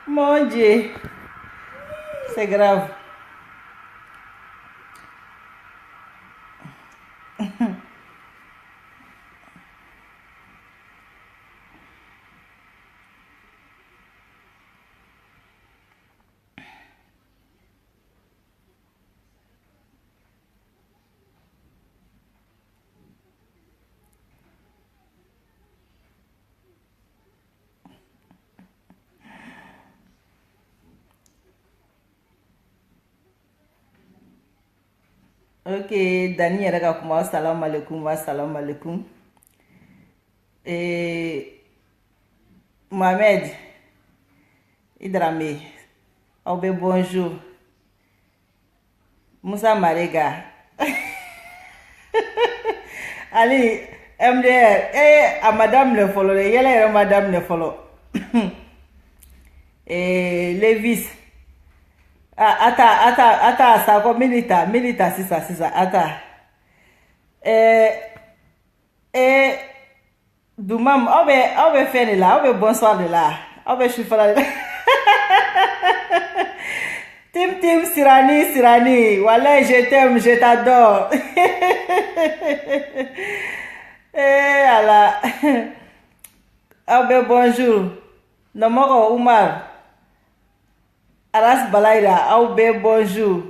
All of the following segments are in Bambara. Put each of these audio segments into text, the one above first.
Mon Dieu, c'est grave. Ok, Dani yɛrɛ ka kuma assalamu alaikum assalamu alaikum. Mohamed Idrame, aw bɛ bonjour. Musa Marega. Ali MDR, a madame le follow, yɛlɛ yɛrɛ madame le follow. Levis. Ata sako milita sisa ata. Dumam, aw bɛ fɛn de la, aw bɛ bonsoir de la, aw bɛ sufala de la. Tim Sirani, voilà, je t'aime, je t'adore. Allah. Aw bɛ bonjour. Nomoko Umar. Aras Balaira, aw bɛ bonjour.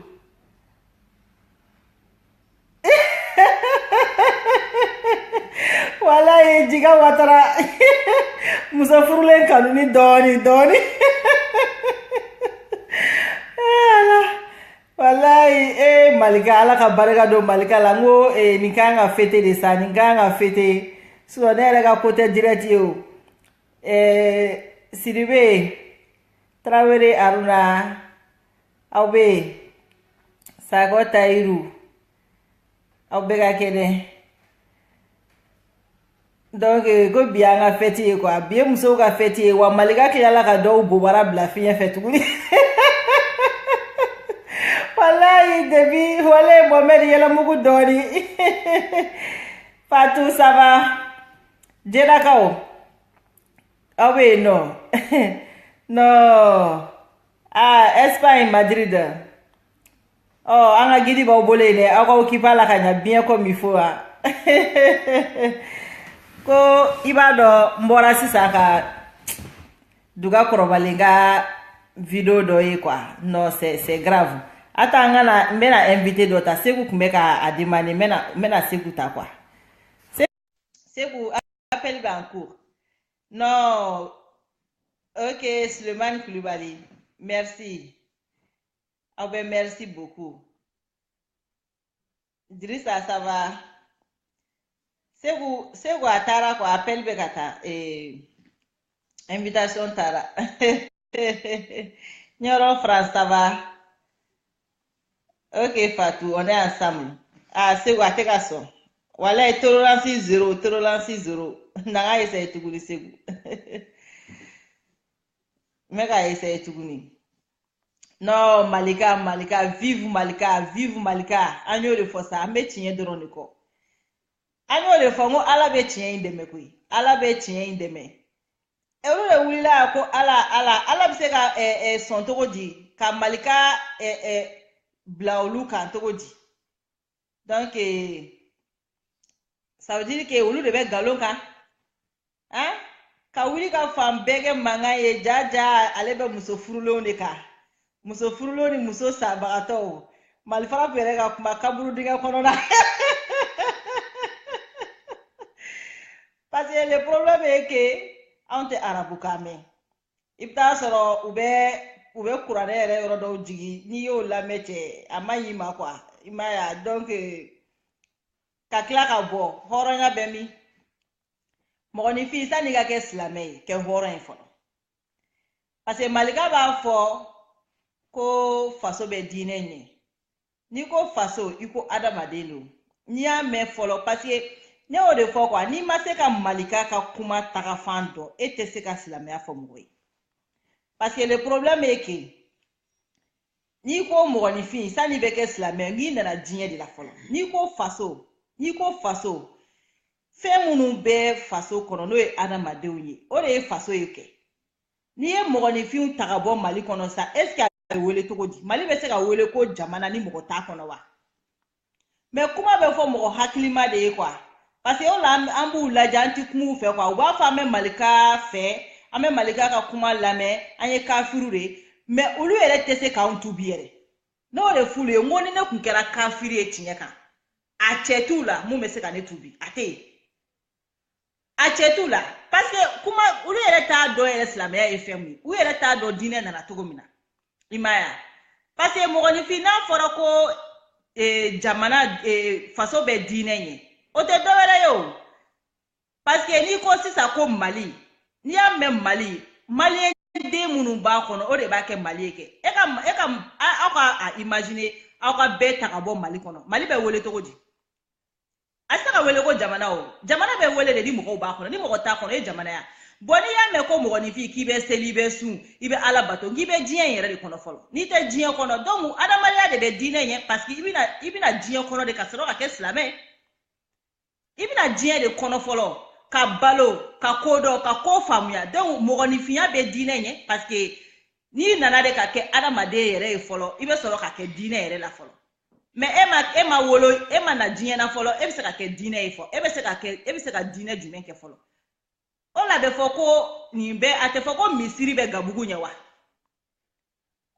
Walayi Jiga Watara muso furulen kanu ni dɔɔni. Walayi Malika ala ka barika don Malika la n ko nin kan ka fete de sa nin kan ka fete sinon ne yɛrɛ ka ko tɛ direct ye o. Sidibe Traoré Aruna aw bɛ yen Sakɔ Tayiru aw bɛ ka kɛnɛ. Donc ko bi an ka fête ye quoi bi ye musow ka fête ye wa Malika tilala ka dɔw bobara bila fiɲɛ fɛ tuguni. Walayi depuis walayi Mohamed yɛlɛmugu dɔɔni. Fatou ça va? Jenakaw aw bɛ yen nɔ. Non Espagne Madrid. An ka guide b'aw bolo yen dɛ aw ka occuper la ka ɲa bien comme il faut wa. Ko i b'a dɔn n bɔra sisan ka duga kɔrɔbalen ka video dɔ ye quoi. Non c'est grave. Ata n bɛna invité dɔ ta Seku tun bɛ ka demander n bɛna Seku ta quoi. Seku appel bɛ en cours. Non ok Suleiman Koulibaly merci. Aw bɛ merci beaucoup. Idrissa ça va? Seku a taara quoi appel bɛ ka taa invitation taara. Nyɔrɔ France ça va? Ok Fatou on est ensemble. Seku a tɛ ka sɔn. Walayi tolérance zéro. N'an ka essayer tuguni Seku. N bɛ ka essayer tuguni. Non Malika vive Malika an y'o de fɔ sa an bɛ tiɲɛ dɔrɔn de kɔ. An y'o de fɔ n ko ala bɛ tiɲɛ in dɛmɛ koyi ala bɛ tiɲɛ in dɛmɛ. Olu de wulila ko ala bɛ se ka sɔn cogo di ka Malika bila olu kan cogo di. Donc ça veut dire que olu de bɛ nkalon kan. Ka wuli ka fan bɛɛ kɛ mankan ye jaja ale bɛ muso furulenw de kan. Muso furulenw ni muso sabagatɔw Malifara yɛrɛ ka kuma kaburu dingɛ kɔnɔ na. Parce que le problème est que anw tɛ arabukan mɛn. I bɛ taa sɔrɔ u bɛ kuranɛ yɛrɛ yɔrɔ dɔw jigi n'i y'o lamɛn cɛ a ma ɲi ma quoi i ma ye donc ka tila ka bɔ hɔrɔnya bɛ min. Mɔgɔninfin san'i ka kɛ silamɛ ye kɛ hɔrɔn ye fɔlɔ. Parce que Malika b'a fɔ ko faso bɛ diinɛ ɲɛ. N'i ko faso i ko adamaden don. N'i y'a mɛn fɔlɔ parce que ne y'o de fɔ quoi n'i ma se ka Malika ka kuma tagafan dɔn e tɛ se ka silamɛya fɔ mɔgɔ ye. Parce que le problème est que n'i ko mɔgɔninfin san'i bɛ kɛ silamɛ n'i nana diɲɛ de la fɔlɔ. N'i ko faso fɛn minnu bɛ faso kɔnɔ n'o ye adamadenw ye o de ye faso ye kɛ n'i ye mɔgɔninfinw ta ka bɔ Mali kɔnɔ sa est-ce que a bɛ wele cogo di Mali bɛ se ka wele ko jamana ni mɔgɔ t'a kɔnɔ wa mais kuma bɛ fɔ mɔgɔ hakilima de ye quoi parce que o la an b'u lajɛ an ti kuma u fɛ quoi u b'a fɔ an bɛ Malika fɛ an bɛ Malika ka kuma lamɛn an ye kafiru de mais olu yɛrɛ tɛ se k'anw tubi yɛrɛ n'o de f'ulu ye n ko ni ne kun kɛra kafiri ye tiɲɛ kan a cɛ t'u la mun bɛ se ka ne tubi a tɛ yen a cɛ t'u la parce que kuma olu yɛrɛ t'a dɔn yɛrɛ silamɛya ye fɛn min ye u yɛrɛ t'a dɔn diinɛ nana cogo min na i m'a ye parce que mɔgɔninfin n'a fɔra ko jamana faso bɛ diinɛ ɲɛ o tɛ dɔwɛrɛ ye o parce que n'i ko sisan ko Mali n'i y'a mɛn Mali Maliyɛn den minnu b'a kɔnɔ o de b'a kɛ Mali ye kɛ aw ka imaginer aw ka bɛɛ ta ka bɔ Mali kɔnɔ Mali bɛ wele cogo di a se ka wele ko jamana o jamana bɛ wele de ni mɔgɔw b'a kɔnɔ ni mɔgɔ t'a kɔnɔ e jamana ya bon n'i y'a mɛn ko mɔgɔninfin k'i bɛ seli i bɛ sun i bɛ Ala bato k'i bɛ diɲɛ yɛrɛ de kɔnɔ fɔlɔ n'i tɛ diɲɛ kɔnɔ donc adamadenya de bɛ diinɛ ɲɛ parce que i bɛna diɲɛ kɔnɔ de ka sɔrɔ ka kɛ silamɛ i bɛna diɲɛ de kɔnɔ fɔlɔ ka balo ka ko dɔn ka ko faamuya donc mɔgɔninfinya bɛ diinɛ ɲɛ parce que n'i nana de ka kɛ adamaden yɛrɛ ye fɔlɔ i bɛ sɔrɔ ka kɛ diinɛ yɛrɛ la fɔlɔ mais e ma wolo e ma na diɲɛ na fɔlɔ e bɛ se ka kɛ diinɛ ye fɔlɔ e bɛ se ka diinɛ jumɛn kɛ fɔlɔ o la bɛ fɔ ko nin bɛ a tɛ fɔ ko misiri bɛ gabugu ɲɛ wa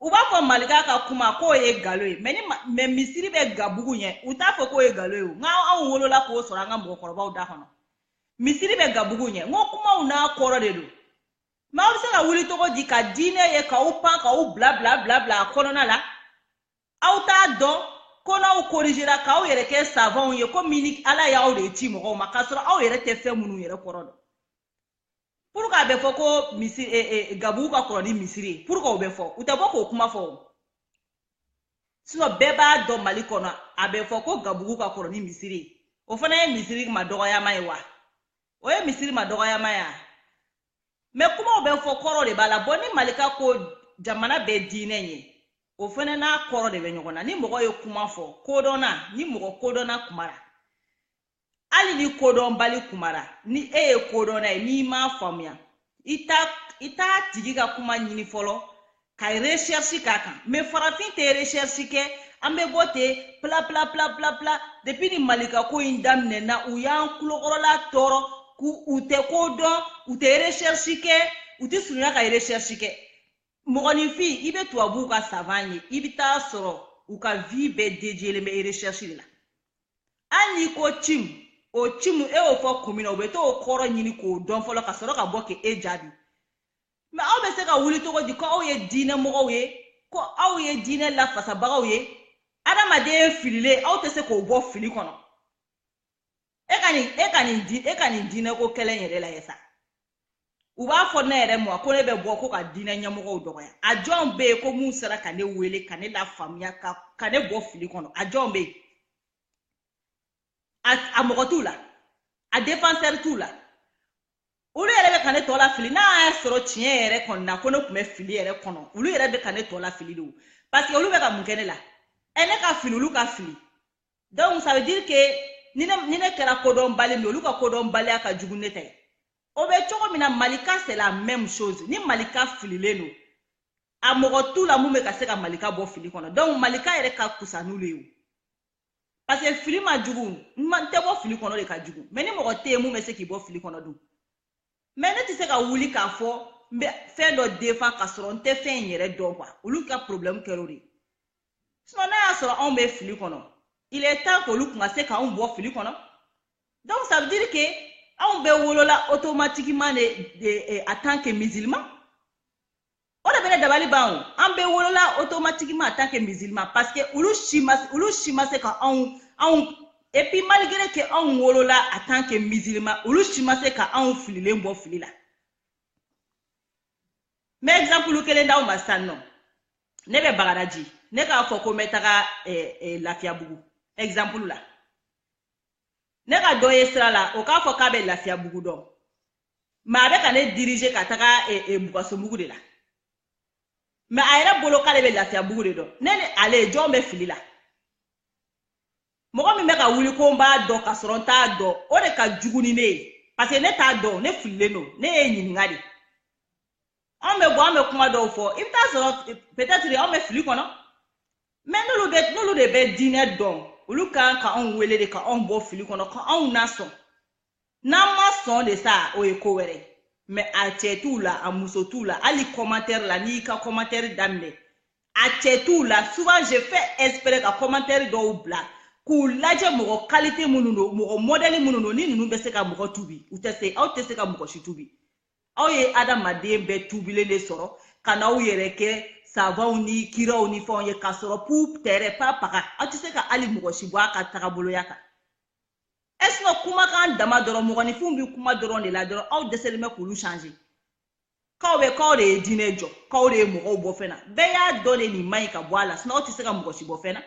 u b'a fɔ Malika ka kuma k'o ye nkalon ye mais misiri bɛ gabugu ɲɛ u t'a fɔ k'o ye nkalon ye o nka anw wolola k'o sɔrɔ an ka mɔgɔkɔrɔbaw da kɔnɔ misiri bɛ gabugu ɲɛ n ko kumaw n'a kɔrɔ de don mais aw bɛ se ka wuli cogo di ka diinɛ ye k'aw pan k'aw bila a kɔnɔna la aw t'a dɔn ko n'aw corrigera k'aw yɛrɛ kɛ savants ye komi ni Ala y'aw de ci mɔgɔw ma k'a sɔrɔ aw yɛrɛ tɛ fɛn minnu yɛrɛ kɔrɔ dɔn pour que a bɛ fɔ ko misiri gabugu ka kɔrɔ ni misiri ye pour que o bɛ fɔ u tɛ bɔ k'o kuma fɔ o sinon bɛɛ b'a dɔn Mali kɔnɔ a bɛ fɔ ko gabugu ka kɔrɔ ni misiri ye o fana ye misiri ma dɔgɔyama ye wa o ye misiri ma dɔgɔyama ye mais kumaw bɛ fɔ kɔrɔ de b'a la bon ni Malika ko jamana bɛ diinɛ ɲɛ o fana n'a kɔrɔ de bɛ ɲɔgɔn na ni mɔgɔ ye kuma fɔ kodɔnna ni mɔgɔ kodɔnna kumara hali ni kodɔnbali kumara ni e ye kodɔnna ye n'i m'a faamuya i t'a tigi ka kuma ɲini fɔlɔ ka recherche k'a kan mais farafin tɛ recherche kɛ an bɛ bɔ ten pla depuis ni Malika ko in daminɛna u y'an kulokɔrɔla tɔɔrɔ k'u tɛ ko dɔn u tɛ recherche kɛ u tɛ surunya ka recherche kɛ mɔgɔninfin i bɛ tubabuw ka savant ye i bɛ taa sɔrɔ u ka vie bɛɛ dédiélen bɛ recherche de la hali n'i ko cim o cim e y'o fɔ kun min na u bɛ t'o kɔrɔ ɲini k'o dɔn fɔlɔ ka sɔrɔ ka bɔ k'e jaabi mais aw bɛ se ka wuli cogo di ko aw ye diinɛ mɔgɔw ye ko aw ye diinɛ lafasabagaw ye adamaden fililen aw tɛ se k'o bɔ fili kɔnɔ e ka nin diinɛ ko kɛlɛ yɛrɛ la ye sa u b'a fɔ ne yɛrɛ ma ko ne bɛ bɔ ko ka diinɛ ɲɛmɔgɔw dɔgɔya a jɔn bɛ yen ko mun sera ka ne wele ka ne lafaamuya ka ne bɔ fili kɔnɔ a jɔn bɛ yen a mɔgɔ t'u la a défenseur t'u la olu yɛrɛ bɛ ka ne tɔ la fili n'a y'a sɔrɔ tiɲɛ yɛrɛ kɔni na ko ne tun bɛ fili yɛrɛ kɔnɔ olu yɛrɛ bɛ ka ne tɔ la fili de parce que olu bɛ ka mun kɛ ne la ne ka fili olu ka fili donc ça veut dire que ni ne kɛra kodɔnbali min olu ka kodɔnbaliya ka jugu ne ta ye o bɛ cogo min na Malika c'est la même chose ni Malika fililen don a mɔgɔ t'u la mun bɛ ka se ka Malika bɔ fili kɔnɔ donc Malika yɛrɛ ka kusa n'olu ye o parce que fili ma jugu n tɛ bɔ fili kɔnɔ de ka jugu mais ni mɔgɔ tɛ yen mun bɛ se k'i bɔ fili kɔnɔ dun mais ne tɛ se ka wuli k'a fɔ n bɛ fɛn dɔ défend ka sɔrɔ n tɛ fɛn in yɛrɛ dɔn quoi olu ka problème kɛra o de sinon n'a y'a sɔrɔ anw bɛ fili kɔnɔ il est temps k'olu kun ka se k'anw bɔ fili kɔnɔ donc ça veut dire que anw bɛ wolola automatiquement de en tant que musulman o de bɛ ne dabali ban o an bɛ wolola automatiquement en tant que musulman parce que olu si ma se ka anw et puis malgré que anw wolola en tant que musulman olu si ma se ka anw fililen bɔ fili la mais exemple kelen d'aw ma sisan nɔ ne bɛ Bagadaji ne k'a fɔ ko n bɛ taga Lafiyabugu exemple la ne ka dɔ ye sira la o k'a fɔ k'a bɛ Lafiyabugu dɔn mais a bɛ ka ne diriger ka taga Bukasomugu de la mais a yɛrɛ bolo k'ale bɛ Lafiyabugu de dɔn ne ni ale jɔn bɛ fili la mɔgɔ min bɛ ka wuli ko n b'a dɔn ka sɔrɔ n t'a dɔn o de ka jugu ni ne ye parce que ne t'a dɔn ne fililen don ne ye ɲininka de anw bɛ bɔ an bɛ kuma dɔw fɔ i bɛ taa sɔrɔ peut-être anw bɛ fili kɔnɔ mais n'olu de bɛ diinɛ dɔn olu kan ka anw wele de ka anw bɔ fili kɔnɔ ka anw nasɔn n'an ma sɔn de sa o ye ko wɛrɛ mais a cɛ t'u la a muso t'u la hali commentaire la n'i ka commentaire daminɛ a cɛ t'u la souvent je fais espérer ka commentaire dɔw bila k'u lajɛ mɔgɔ qualité minnu don mɔgɔ modèle minnu don ni ninnu bɛ se ka mɔgɔ tubi aw tɛ se ka mɔgɔ si tubi aw ye adamaden bɛɛ tubilen de sɔrɔ ka n'aw yɛrɛ kɛ savants ni kiraw ni fɛnw ye ka sɔrɔ pou tɛrɛ pas paga aw tɛ se ka hali mɔgɔ si bɔ a ka tagaboloya kan est-ce que kumakan dama dɔrɔn mɔgɔninfinw bɛ kuma dɔrɔn de la dɔrɔn aw dɛsɛlen bɛ k'olu changer k'aw de ye diinɛ jɔ k'aw de ye mɔgɔw bɔ fɛn na bɛɛ y'a dɔn de nin man ɲi ka bɔ a la sinon aw tɛ se ka mɔgɔ si bɔ fɛn na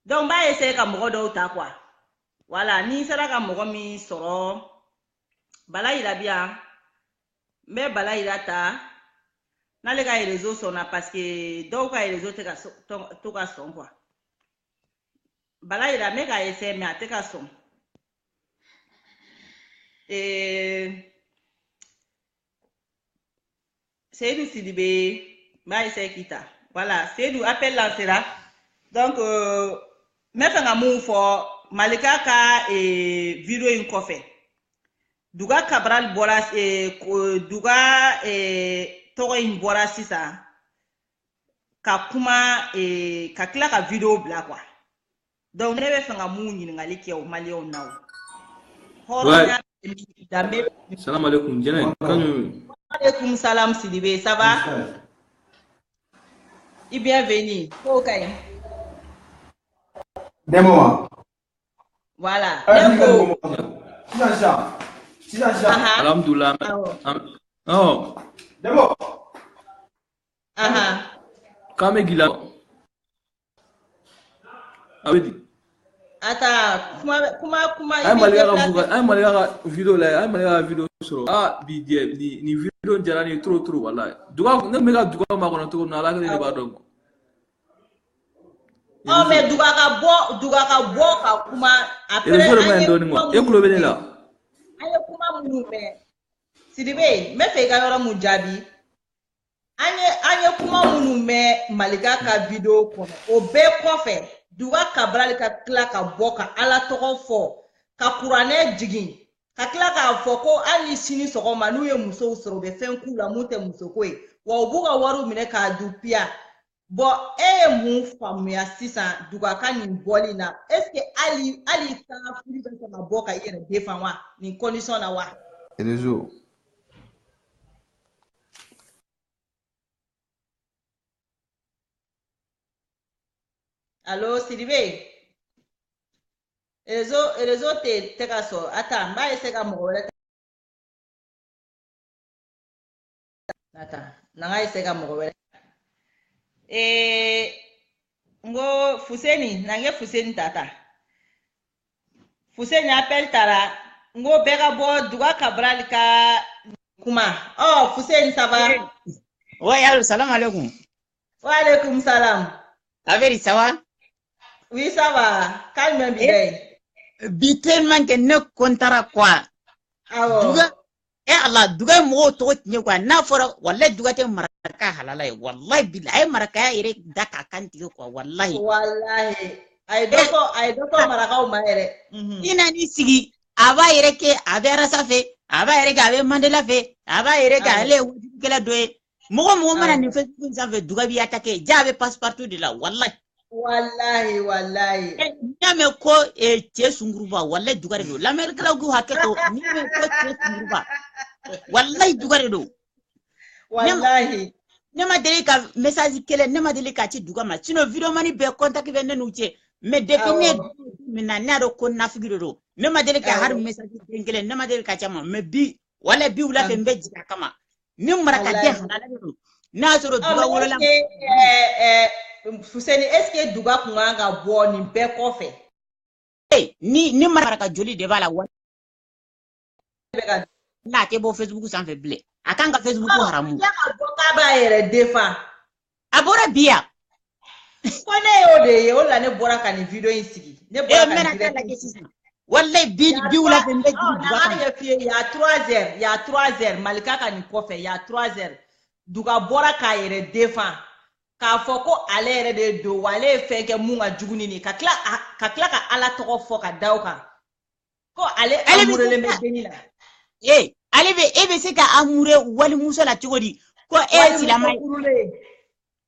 donc n b'a essayer ka mɔgɔ dɔw ta quoi voilà ni sera ka mɔgɔ min sɔrɔ Bala Yira bi yan n bɛ Bala Yira ta n'ale ka réseau sɔnna parce que dɔw ka réseau tɛ ka to ka sɔn quoi Bala Yira n bɛ ka essayer mais a tɛ ka sɔn Seydou Sidibé n b'a essayer k'i ta voilà Seydou appel lancera donc n bɛ fɛ ka mun fɔ Malika ka vidéo in kɔfɛ Duga Cabral bɔra Duga tɔgɔ in bɔra sisan ka kuma ka tila ka vidéo bila quoi donc ne bɛ fɛ ka mun ɲininkali kɛ o maliyɛnw na o hɔrɔnya danbe salam alaikum jɛnɛ kanyu alaikum salam Sidibé ça va et bienvenue ko kayi Demo. Voilà. Alhamdulillah. Oh. Demo. Kame gila. Abedi. Ata kuma ay malika video la ay malika video soro bi ni video jarani trop wallahi duga ne mega duga ma kono to na la ke ne ba dongo oh mais duga ka bɔ ka kuma après e kulo bene la aye kuma munu me Sidibé me fe ga yɔrɔ mu jaabi anye kuma munu me Malika ka video kono o bɛɛ kɔfɛ Duga Cabral ka tila ka bɔ ka Ala tɔgɔ fɔ ka kuranɛ jigin ka tila k'a fɔ ko hali sini sɔgɔma n'u ye musow sɔrɔ u bɛ fɛn k'u la mun tɛ musoko ye wa u b'u ka wariw minɛ k'a du piya bon e ye mun faamuya sisan Duga ka nin bɔli na est-ce que hali ka furu bɛ se ka bɔ ka i yɛrɛ défend wa nin condition na wa Réseau. Allo Sidibé réseau tɛ ka sɔrɔ attends n b'a essayer ka mɔgɔ wɛrɛ attends n'an ka essayer ka mɔgɔ wɛrɛ n ko Fuseni n'an ye Fuseni ta Fuseni appel tara n ko bɛɛ ka bɔ Duga Cabral ka kuma Fuseni ça va ouais allo salam alaikum wa alaikum salam Averi ça va oui ça va calme bien bi tellement que ne kontara quoi Duga Allah Duga mo to tinye quoi na fora wallahi Duga te maraka halala wallahi billahi maraka ire daka kanti quoi wallahi ay doko maraka o maere ina ni sigi aba ire ke aba rasa fe aba ire ga be Mandela fe aba ire ga le wudi kala doye mo mana ni Facebook ça fait Duga bi attaquer jabe passe partout de là wallahi nyame ko tie sunguruba wallahi Duga do l'Amérique la gu haketo nyame ko tie sunguruba wallahi Duga do wallahi nema deli ka message kele nema deli ka ci Duga ma sino video mani be contact be nenu ci mais depuis mina na do ko nafigiro do nema deli ka har message kele nema deli ka chama mais bi wala bi wala fe mbeji kama ni maraka de halala do na soro Duga wala Fuseni est-ce que Duga kunga ga bɔ nin bɛɛ kɔfɛ ni maraka joli de b'a la wala la ke bo Facebook sanfɛ bile a kan ka Facebook haramu ya ka bɔ k'a b'a yɛrɛ défend a bɔra biya ko ne y'o de ye o la ne bɔra ka nin video in sigi Ne bɔra ka mena direct. kala ke sisan. Wallahi bi wula fe mbe Non, duga kan. il y a 3 heures, il y a 3 heures, Malika ka ni kɔfɛ, il y a 3 heures. Duga bɔra k'a yɛrɛ défend. K'a fɔ ko ale yɛrɛ de don wa ale ye fɛn kɛ mun ka jugu ni nin ka tila ka Ala tɔgɔ fɔ ka da o kan. Ko ale amoureulen bɛ denni la. Ale bɛ e bɛ se ka amoureux walimuso la cogo di? Ko silama ye.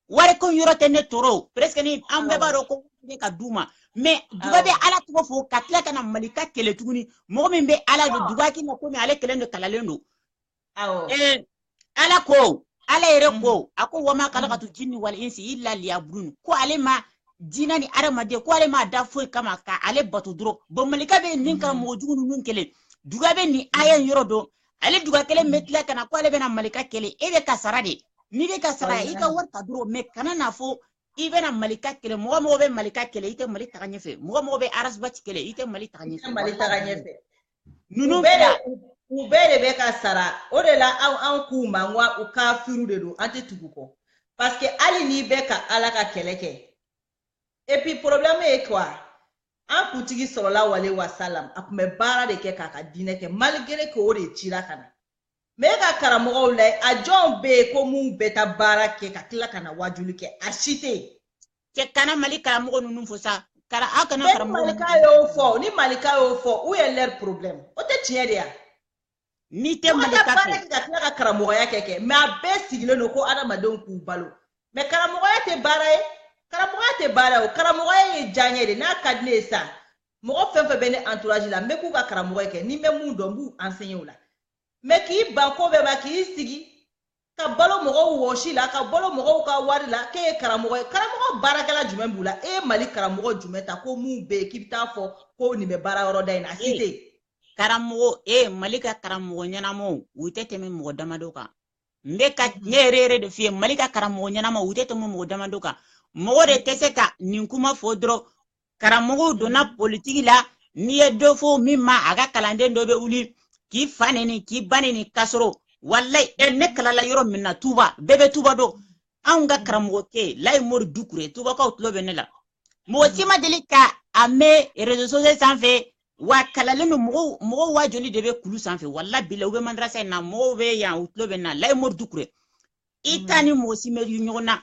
Wari ko yɔrɔ tɛ ne tɔɔrɔ presque ni an bɛɛ b'a dɔn ko ne ka d'u ma mais duga bɛ Ala tɔgɔ fɔ ka tila ka na Malika kɛlɛ tuguni mɔgɔ min bɛ Ala don duga k'i ma komi ale kɛlen don kalalen don. Ala ko Ala yɛrɛ ko a ko wa ma khalaqatu jinni wal insi illa liya'budun ko ale ma jinɛ ni adamaden ko ale ma da foyi kama ka ale bato dɔrɔn bon Malika bɛ nin ka mɔgɔ jugu ninnu kɛlɛ duga bɛ nin aya yɔrɔ dɔn ale duga kelen bɛ tila ka na ko ale bɛna Malika kɛlɛ e bɛ ka sara de ni bɛ ka sara i ka wari ta dɔrɔn mais kana n'a fɔ i bɛna Malika kɛlɛ mɔgɔ bɛ Malika kɛlɛ i tɛ Mali taga ɲɛfɛ mɔgɔ bɛ arasibati kɛlɛ i tɛ Mali taga ɲɛfɛ. Ninnu u bɛɛ de bɛ ka sara o de la an k'u ma n ko u kafiru de don an tɛ tugu kɔ parce que hali n'i bɛ ka Ala ka kɛlɛ kɛ et puis problème ye quoi an kuntigi sɔrɔla wale wasalam a tun bɛ baara de kɛ k'a ka diinɛ kɛ malgré que o de cira ka na mais e ka karamɔgɔw la a jɔn bɛ yen ko mun bɛ taa baara kɛ ka tila ka na wajuli kɛ a si tɛ yen. Cɛ kana Mali karamɔgɔ ninnu fɔ sa a kana karamɔgɔ ni Malika y'o fɔ u ye leur problème o tɛ tiɲɛ de ya. Ni tɛ Malika fɛ ka tila ka karamɔgɔya kɛ mais a bɛɛ sigilen don ko adamadenw k'u balo mais karamɔgɔya tɛ baara ye karamɔgɔya ye diyaɲɛ de n'a ka di ne ye sa mɔgɔ fɛn fɛn bɛ ne entourage la n bɛ k'u ka karamɔgɔya kɛ ni n bɛ mun dɔn n b'u enseigner o la mais k'i ban ko bɛɛ ma k'i sigi ka balo mɔgɔw wɔsi la ka balo mɔgɔw ka wari la k'e ye karamɔgɔ ye karamɔgɔ baarakɛla jumɛn b'u la e ye Mali karamɔgɔ jumɛn ta ko mun bɛ yen k'i bɛ taa fɔ ko nin bɛ baara yɔrɔ da in na a si tɛ yen. Karamɔgɔ Mali ka karamɔgɔ ɲɛnamaw u tɛ tɛmɛ mɔgɔ damadɔ kan n bɛ ka ne yɛrɛ de f'i ye Mali ka karamɔgɔ ɲɛnamaw u tɛ tɛmɛ mɔgɔ damadɔ kan mɔgɔ de tɛ se ka nin kuma fɔ dɔrɔn karamɔgɔw donna politiki la n'i ye dɔ fɔ min ma a ka kalanden dɔ bɛ wuli k'i fa neni k'i ba neni k'a sɔrɔ wallahi ne kalala yɔrɔ min na Tuba bɛɛ bɛ Tuba dɔn anw ka karamɔgɔ kɛ Layi Mori Dukure Tubakaw tulo bɛ ne la mɔgɔ si ma deli ka a mɛn réseaux sociaux sanfɛ wa kalalen don mɔgɔw wa joli de bɛ kulu sanfɛ wallahi bila u bɛ madrasa in na mɔgɔw bɛ yan u tulo bɛ na Layi Mori Dukure i ta ni mɔgɔ si mɛ ɲɔgɔn na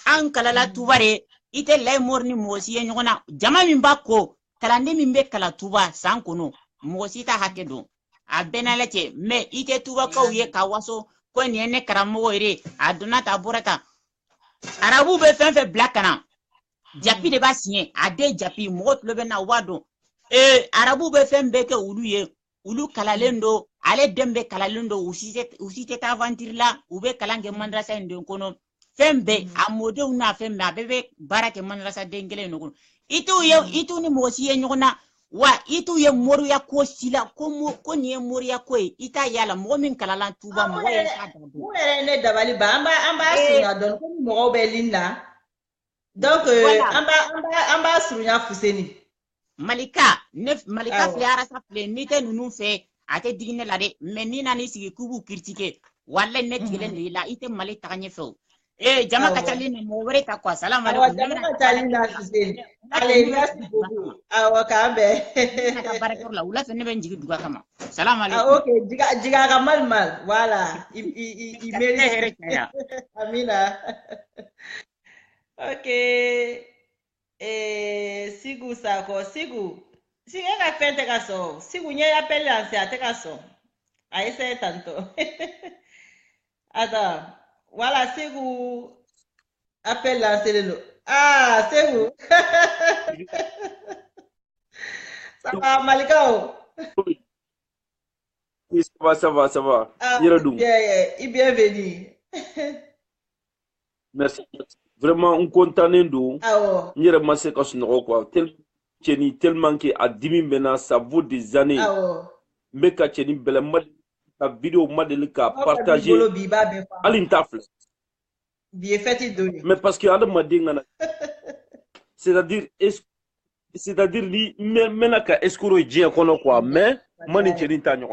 an kalala Tuba de i tɛ Layi Mori ni mɔgɔ si ye ɲɔgɔn na jama min b'a ko kalanden min bɛ kala Tuba san kɔnɔ mɔgɔ si t'a hakɛ dɔn a bɛɛ n'a lajɛ mais i tɛ Tubakaw ye ka waso ko nin ye ne karamɔgɔ yɛrɛ a donna ta a bɔra ta arabu bɛ fɛn fɛn bila ka na japi de b'a signé a den japi mɔgɔ tulo bɛ na u b'a dɔn arabu bɛ fɛn bɛɛ kɛ olu ye ulu kalalen don ale den bɛ kalalen don u si tɛ taa aventure la u bɛ kalan kɛ madrasa in den kɔnɔ fɛn bɛɛ a mɔdenw n'a fɛn bɛɛ a bɛɛ bɛ baara kɛ madrasa den kelen in kɔnɔ i t'u ni mɔgɔ si ye ɲɔgɔn na wa i t'u ye moriya ko si la ko nin ye moriya ko ye i t'a yala mɔgɔ min kalala Tuba mɔgɔ yɛrɛ t'a dɔn mun yɛrɛ ne dabali ba an b'a surunya dɔn ko mɔgɔw bɛ ligne na donc an b'a surunya Fuseni Malika filɛ arasa filɛ n'i tɛ ninnu fɛ a tɛ digi ne la dɛ mais n'i nan'i sigi k'u b'u critiquer wallahi ne tigɛlen de i la i tɛ Mali taga ɲɛfɛ o jama ka ca ligne na mɔgɔ wɛrɛ ta quoi salam alaikum jama ka ca ligne na Fuseni allez merci beaucoup awɔ k'an bɛn ka baarakɛyɔrɔ la wula fɛ ne bɛ n jigi duga kama salam alaikum ok jiga ka mal voilà i mérite amina ok Sigu Sako Sigu e ka fɛn tɛ ka sɔn Sigu n ye appel lancé a tɛ ka sɔn a essaye tantôt attends voilà Sigu appel lancé le Sigu ça va Malika Oui, ça va. Bienvenue. Merci. Vraiment, on content d'eau. N'y a pas de quoi. Tellement que à 10 000 maintenant, ça vaut des années. Mais quand tu as une belle vidéo, modèle qui a partagé à l'intafle. Mais parce que c'est-à-dire ni maintenant que escroc est qu'on quoi mais mani tcheni tanyo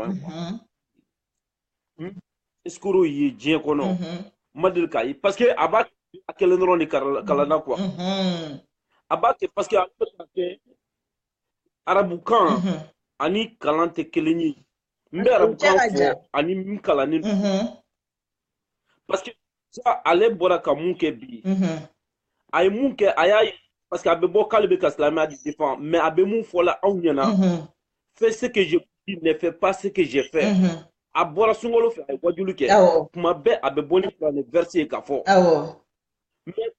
escroc est bien qu'on modèle kai parce que aba quel endroit ni kalana quoi aba parce que arabukan ani kalan tɛ kelen ye n bɛ arabukan fɔ ani min kalannen parce que ça ale bɔra ka mun kɛ bi a ye mun kɛ a y'a ye parce que a bɛ bɔ k'ale bɛ ka silamɛya di défend mais a bɛ mun fɔ la anw ɲɛna fais ce que je dis ne fais pas ce que j'ai fait a bɔra sunkalo fɛ a ye wajulu kɛ kuma bɛɛ a bɛ bɔ ni kuranɛ verset ye k'a fɔ mais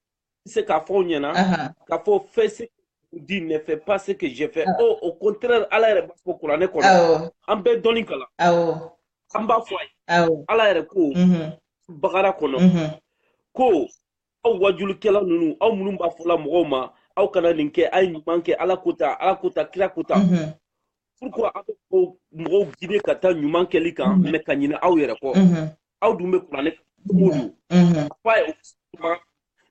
c'est k'a fɔ aw ɲɛna k'a fɔ fais ce que je dis ne fais pas ce que j'ai fait au contraire ala yɛrɛ b'a fɔ kuranɛ kɔnɔ an bɛɛ dɔnni kalan an b'a fɔ a ye ala yɛrɛ ko bagara kɔnɔ ko aw wajulukɛla ninnu aw minnu b'a fɔla mɔgɔw ma aw kana nin kɛ a ye ɲuman kɛ ala ko ta kira ko ta pourquoi aw bɛ mɔgɔw guider ka taa ɲuman kɛli kan mais ka ɲinɛ aw yɛrɛ kɔ aw dun bɛ kuranɛ don fa ye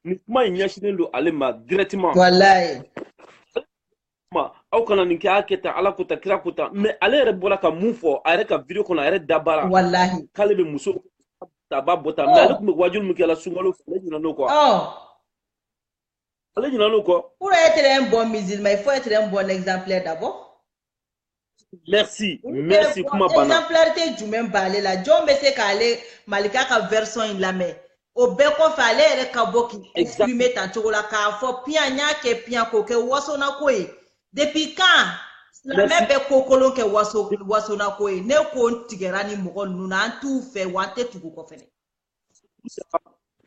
nin kuma in ɲɛsinnen don ale ma directement wallahi aw kana nin kɛ a kɛ tan ala ko ta kira ko ta mais ale yɛrɛ bɔra ka mun fɔ a yɛrɛ ka video kɔnɔ a yɛrɛ dabara wallahi k'ale bɛ muso ta ba bota mais ale tun bɛ wajulu min kɛ la sunkalo fɛ ale ɲinɛ n'o kɔ ale ɲinɛ n'o kɔ pour être un bon musulman il faut être un bon exemplaire d'abord. Merci kuma banna exemplarité jumɛn b'ale la jɔn bɛ se k'ale malika ka version in lamɛn o bɛɛ kɔfɛ ale yɛrɛ ka bɔ k'i exprimer tan cogo la k'a fɔ piyan n y'a kɛ piyan k'o kɛ wasonako ye depuis quand silamɛ bɛ ko kolon kɛ wasonako ye ne ko n tigɛra ni mɔgɔ ninnu na an t'u fɛ wa an tɛ tugu kɔ fɛnɛ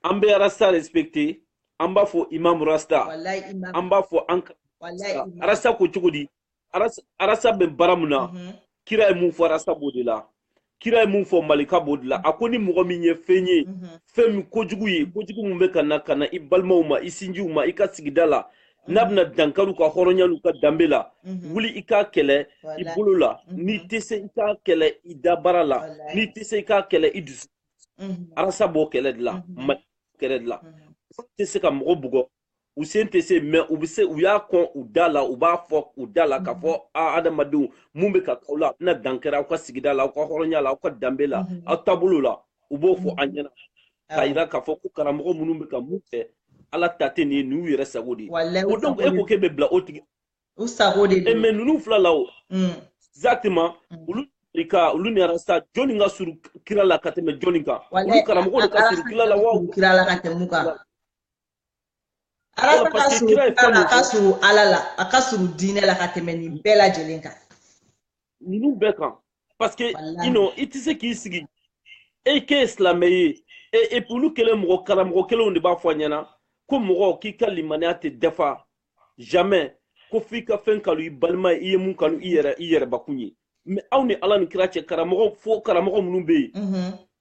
an bɛ rasta respecter an b'a fɔ imam rasta an b'a fɔ an rasta ko cogo di arasa bɛ bara mun na kira ye mun fɔ arasa b'o de la kira ye mun fɔ malika b'o de la a ko ni mɔgɔ min ye fɛn ye fɛn min kojugu ye kojugu min bɛ ka na i balimaw ma i sinjiw ma i ka sigida la n'a bɛna dankari ka hɔrɔnya n'u ka danbe la wuli i k'a kɛlɛ i bolo la n'i tɛ se i k'a kɛlɛ i da bara la n'i tɛ se i k'a kɛlɛ i dusu arasa b'o kɛlɛ de la kɛlɛ de la tɛ se ka mɔgɔ bugɔ u sen tɛ se mais u bɛ se u y'a kɔn u da la u b'a fɔ u da la k'a fɔ adamadenw mun bɛ ka k'aw la a bɛna dankari aw ka sigida la aw ka hɔrɔnya la aw ka danbe la aw taabolo la u b'o fɔ an ɲɛna k'a yira k'a fɔ ko karamɔgɔ minnu bɛ ka mun kɛ ala ta tɛ nin ye nin y'u yɛrɛ sago de ye o donc e ko k'e bɛ bila o tigi u sago de don mais ninnu fila la o exactement olu ni arasa jɔnni ka surun kira la ka tɛmɛ jɔnni kan olu karamɔgɔ de ka surun kira la wa kira la ka tɛmɛ kan ala ka surun ala la a ka surun diinɛ la ka tɛmɛ nin bɛɛ lajɛlen kan ninnu bɛɛ kan parce que i tɛ se k'i sigi e k'e ye silamɛ ye et puis olu kɛlen mɔgɔ karamɔgɔ kelenw de b'a fɔ a ɲɛna ko mɔgɔ k'i ka limaniya tɛ dafa jamais ko f'i ka fɛn kanu i balima ye i ye mun kanu i yɛrɛbakun ye mais aw ni ala ni kira cɛ karamɔgɔ minnu bɛ yen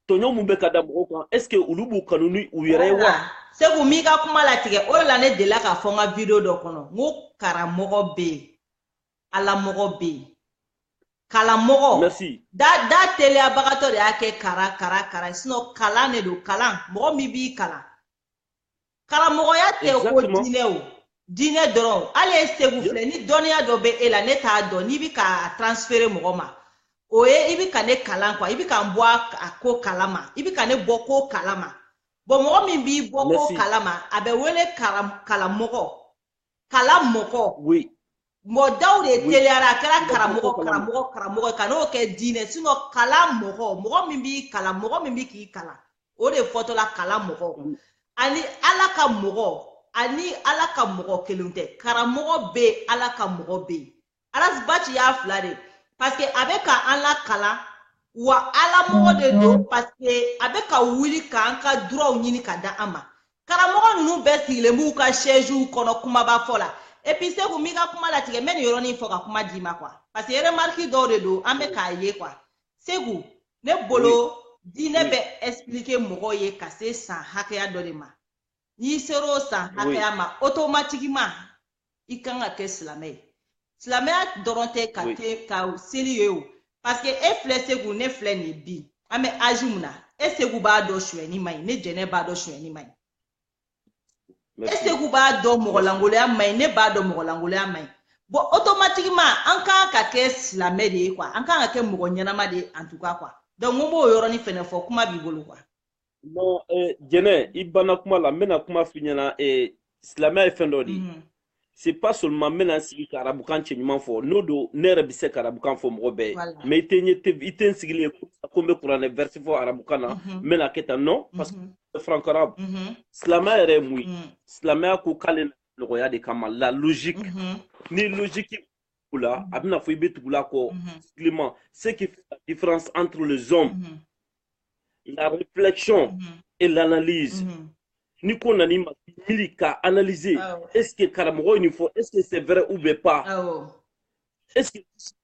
tɔɲɔ mun bɛ ka da mɔgɔw kan est ce que olu b'u kanu ni u yɛrɛ ye wa segu m'i ka kuma latigɛ o de la ne delila k'a fɔ n ka video dɔ kɔnɔ n ko karamɔgɔ bɛ yen alamɔgɔ bɛ yen kalanmɔgɔ da teliyabagatɔ de y'a kɛ kara sinon kalan de don kalan mɔgɔ min b'i kalan karamɔgɔya tɛ ko diinɛ o diinɛ dɔrɔn hali segu filɛ ni dɔnniya dɔ bɛ e la ne t'a dɔn n'i bɛ ka transférer mɔgɔ ma o ye i bɛ ka ne kalan quoi i bɛ ka n bɔ a ko kalama i bɛ ka ne bɔ ko kalama bon mɔgɔ min b'i bɔ ko kalama a bɛ wele kalanmɔgɔ mɔgɔ daw de teliyara a kɛra karamɔgɔ ka n'o kɛ diinɛ sinon kalan mɔgɔ min b'i kalan mɔgɔ min bɛ k'i kalan o de fɔtɔla kalan mɔgɔ ani ala ka mɔgɔ kelen tɛ karamɔgɔ bɛ yen ala ka mɔgɔ bɛ yen Alasbachi y'a fila de parce que a bɛ ka an lakalan wa ala mɔgɔ de don parce que a bɛ ka wuli k'an ka droit ɲini ka da an ma karamɔgɔ ninnu bɛɛ sigilen b'u ka chaise kɔnɔ kumaba fɔ la et puis segu m'i ka kuma latigɛ n bɛ nin yɔrɔnin fɔ ka kuma d'i ma quoi parce que remarque dɔw de don an bɛ k'a ye quoi segu ne bolo diinɛ bɛ expliquer mɔgɔw ye ka se san hakɛya dɔ de ma n'i ser'o san hakɛya ma automatiquement i kan ka kɛ silamɛ ye silamɛya dɔrɔn tɛ ka seli ye o parce que e filɛ segu ne filɛ nin ye bi an bɛ âge mun na e segu b'a dɔn suyɛni man ɲi ne jɛnɛ b'a dɔn suyɛni man ɲi e segu b'a dɔn mɔgɔlankoloya man ɲi ne b'a dɔn mɔgɔlankoloya man ɲi bon automatiquement an kan ka kɛ silamɛ de ye quoi an kan ka kɛ mɔgɔ ɲɛnama de ye en tout cas quoi donc n b'o yɔrɔnin fɛnɛ fɔ kuma b'i bolo quoi non jɛnɛ i banna kuma la n bɛna kuma f'i ɲɛna silamɛya ye fɛn dɔ de ye c'est pas seulement maintenant si Karabukan Chenyman for, no do nerebise Karabukan for Mobe, mais il t'en sigilé comme pour un verset for Arabukana, mais la quête non, parce que c'est franco-arabe. Slama est moui, Slama ko kalen le roya de Kamal, la logique, ni logique là, abna fouibe tout là ko, Clément, ce qui fait la différence entre les hommes, la réflexion et l'analyse. Ni ko nani ma ka analyser est-ce que Karamogo il faut est-ce que c'est vrai ou pas est-ce que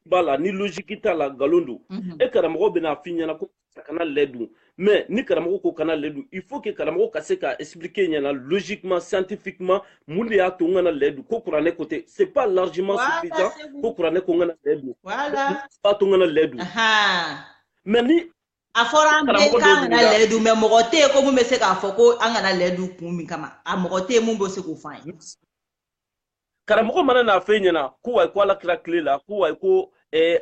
bala ni logique ta la galondo et Karamogo bena finya ko kana ledu mais ni Karamogo ko kana ledu il faut que Karamogo kaseka expliquer nyana logiquement scientifiquement mundi ya to ngana ledu ko kurane côté c'est pas largement suffisant ko kurane ko ngana ledu voilà pas to ngana ledu mais ni a fɔra an bɛ k'an kana lɛdu mɛ mɔgɔ tɛ yen ko mun bɛ se k'a fɔ ko an kana lɛdu kun min kama a mɔgɔ tɛ yen mun bɛ se k'o fɔ an ye. Karamɔgɔ mana n'a fɛ ɲɛna ko wayi ko alakira tile la ko wayi ko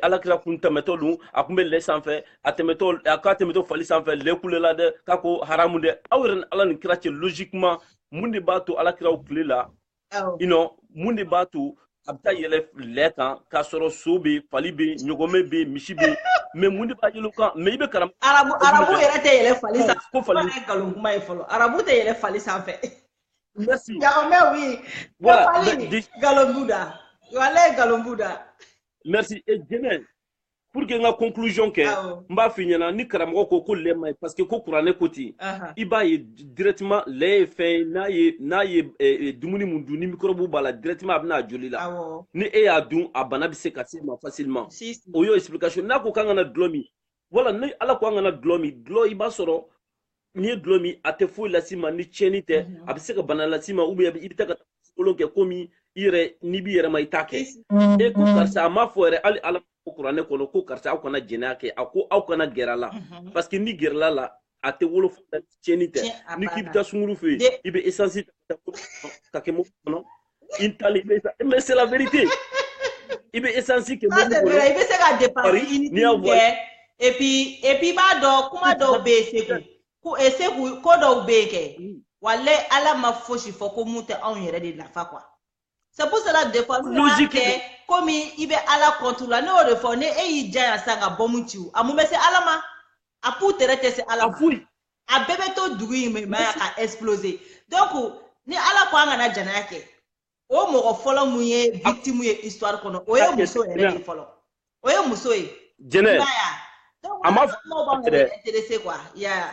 alakira kun tɛmɛtɔ dun a kun bɛ lɛ sanfɛ a k'a tɛmɛtɔ fali sanfɛ lɛ kule la dɛ k'a ko haramu dɛ aw yɛrɛ ni ala ni kira cɛ logiquement mun de b'a to alakiraw tile la mun de b'a to a bɛ taa yɛlɛ lɛ kan k'a sɔrɔ so bɛ fali bɛ ɲɔgɔmɛ bɛ misi bɛ. Mais mun de b'a yɛlɛ kan mais i bɛ Karamogo arabu yɛrɛ tɛ yɛlɛ fali sanfɛ ko fali ye nkalon kuma ye fɔlɔ arabu tɛ yɛlɛ fali sanfɛ merci ɲagɔmɛ oui voilà nkalon buda walayi nkalon buda merci et jɛnɛ pour que nga conclusion kɛ n b'a f'i ɲɛna ni Karamɔgɔ ko lɛ ma parce que ko kuranɛ ko ten i b'a ye directement lɛ ye fɛn ye n'a ye dumuni mun dun ni microbe b'a la directement a bɛna joli la ni e y'a dun a bana bɛ se ka se ma facilement o y'o explication n'a ko k'an kana dulɔ min voilà ni ala ko an kana dulɔ min dulɔ i b'a sɔrɔ n'i ye dulɔ min a tɛ foyi las'i ma ni tiɲɛni tɛ a bɛ se ka bana las'i ma ou bien i bɛ taa ka kolon kɛ komi i yɛrɛ n'i b'i yɛrɛ ma i t'a kɛ e ko karisa a m'a fɔ yɛrɛ hali ala ko kuranɛ kɔnɔ ko karisa aw kana jɛnɛya kɛ a ko aw kana gɛrɛ la parce que ni gɛrɛla la a tɛ wolo fana tiɲɛni tɛ ni k'i bɛ taa sunkuru fɛ yen i bɛ essence ka kɛ mɔbili kɔnɔ i tali mais c'est la vérité i bɛ essence kɛ mɔbili kɔnɔ i bɛ se ka dépenser inutile kɛ et puis b'a dɔn kuma dɔw bɛ yen Segu ko dɔw bɛ yen kɛ walayi ala ma fosi fɔ ko mun tɛ anw yɛrɛ de nafa quoi. C'est pour cela des fois logique comme il be ala contrôle la ne o de fɔ ne e y'i janya san ka bɔ mun ci a mun bɛ se ala ma a pu tere tɛ se ala ma a bɛɛ bɛ to dugu in ma ka exploser donc ni ala ko an kana janaya kɛ o mɔgɔ fɔlɔ mun ye victime ye histoire kɔnɔ o ye muso yɛrɛ de fɔlɔ o ye muso ye jɛnɛ a ma fɔ b'an intéressé quoi ya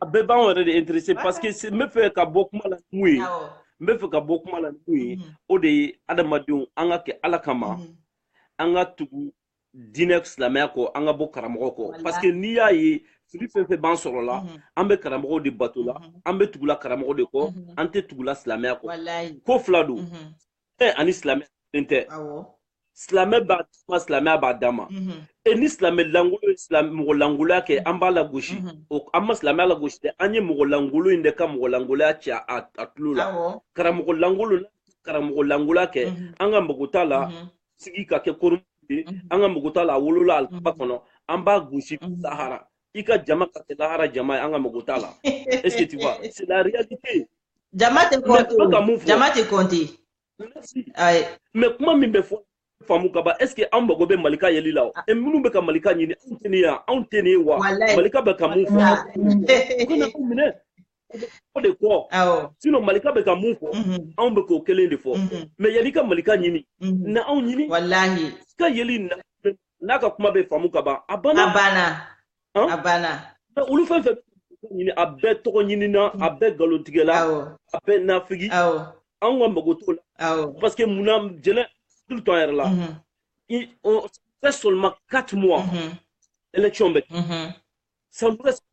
a bɛɛ b'an yɛrɛ de intéressé parce que n bɛ fɛ ka bɔ kuma la mun ye n bɛ fɛ ka bɔ kuma la mun ye o de ye adamadenw an ka kɛ ala kama an ka tugu diinɛ silamɛya kɔ an ka bɔ karamɔgɔ kɔ parce que n'i y'a ye fili fɛn fɛn b'an sɔrɔ la an bɛ karamɔgɔ de bato la an bɛ tugula karamɔgɔ de kɔ an tɛ tugula silamɛya kɔ ko fila don ani silamɛya kelen tɛ silamɛ b'a dama silamɛya b'a dama e ni silamɛ langolo ye mɔgɔ langoloya kɛ an b'a lagosi an ma silamɛya lagosi dɛ an ye mɔgɔ langolo in de ka mɔgɔ langoloya cɛ a tulo la karamɔgɔ langoloya kɛ an ka mago t'a la sigi ka kɛ koron ye an ka mago t'a la a wolola alaba kɔnɔ an b'a gosi lahara i ka jama ka kɛ lahara jama ye an ka mago t'a la est-ce que tu vois c'est la réalité jama tɛ compter mais kuma min bɛ fɔ faamu kaba est-ce que an mago bɛ malika yeli la e minnu bɛ ka malika ɲini anw tɛ nin yan anw tɛ nin ye wa malika bɛ ka mun fɔ u kana anw minɛ o de kɔ sinon malika bɛ ka mun fɔ anw bɛ k'o kelen de fɔ mais yali ka malika ɲini na anw ɲini walahi ka yeli n'a ka kuma bɛ faamu kaba a banna olu fɛn fɛn ɲini a bɛɛ tɔgɔ ɲinina a bɛɛ nkalontigɛla a bɛɛ nafigi anw ka mago t'o la parce que munna jɛnɛ tout le temps yɛrɛ la on fait seulement 4 mois élection bɛ ça nous reste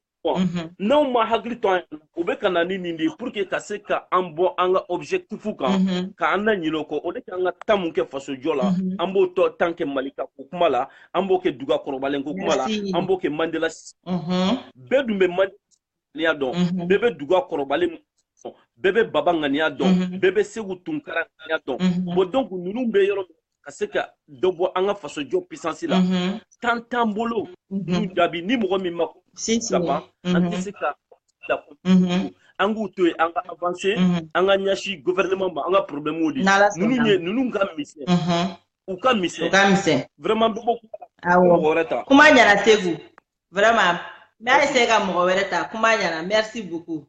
n'anw ma hakili to an yɛrɛ la o bɛ ka na ni nin de ye pour que ka se ka an bɔ an ka objectif kan ka an na ɲinɛ o kɔ o de k'an ka temps mun kɛ fasojɔ la an b'o temps kɛ malika ko kuma la an b'o kɛ duga kɔrɔbalen ko kuma la an b'o kɛ mandela bɛɛ dun bɛ mandela dɔn bɛɛ bɛ duga kɔrɔbalen bɛɛ bɛ baba ŋaniya dɔn bɛɛ bɛ segu tunkara ŋaniya dɔn bon donc ninnu bɛ yɔrɔ ka se ka dɔ bɔ an ka fasojɔ puissance la temps t'an bolo n'u jaabi ni mɔgɔ min ma ka ban an tɛ se ka angu to anga avancer anga nyashi gouvernement ma anga problème wodi nunu nga mise ou ka mise vraiment beaucoup kuma nyana tegu vraiment mais c'est ga mo wereta kuma nyana merci beaucoup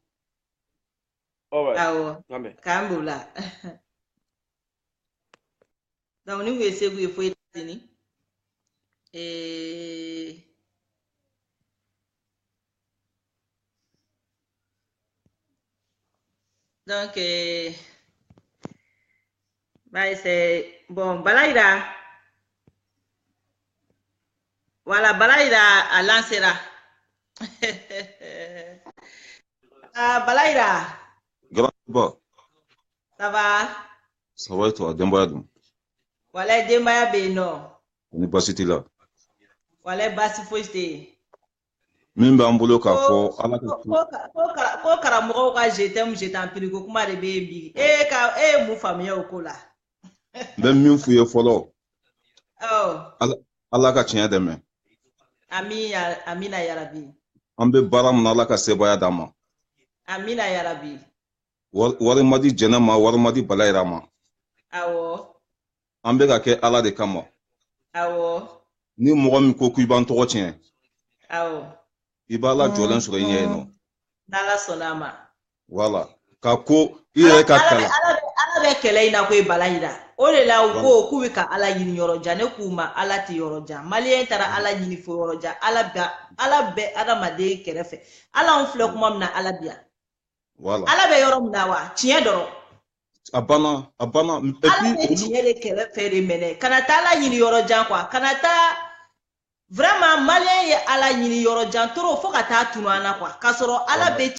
awo kambula donc ni we segu e foi tini donc c'est bon Balaïda voilà Balaïda à lancera Balaïda grand ba ça va et toi Dembayadum voilà Dembaya beno on est passé là voilà basi foiste min ba mbolo ka fo ala ko karamogo ka je t'en prie ko kuma de be bi mu famille ko la ben min fu ye folo ala ka tiɲɛ dɛmɛ amina ya rabbi an bɛ baara min na ala ka sebaya d'an ma amina ya rabbi wari ma di jɛnɛ ma wari ma di Balayira ma awɔ an bɛ ka kɛ ala de kama awɔ ni mɔgɔ min ko k'i b'an tɔgɔ tiɲɛ awɔ i b'a la jɔlen sɔrɔ i ɲɛ yen nɔ n'ala sɔnna ma voilà ka ko i yɛrɛ ka kalan ala bɛ kɛlɛ in na ko i Balayira o de la u ko k'u bɛ ka ala ɲini yɔrɔ jan ne k'u ma ala tɛ yɔrɔ jan maliyɛn taara ala ɲini fo yɔrɔ jan ala bɛ adamaden kɛrɛfɛ ala anw filɛ kuma min na ala bi yan ala bɛ yɔrɔ min na wa tiɲɛ dɔrɔn a banna ala bɛ tiɲɛ de kɛrɛfɛ de minɛ kana taa ala ɲini yɔrɔ jan quoi kana taa vraiment maliyɛn ye ala ɲini yɔrɔ jan trop fo ka taa tunu an na quoi k'a sɔrɔ ala bɛ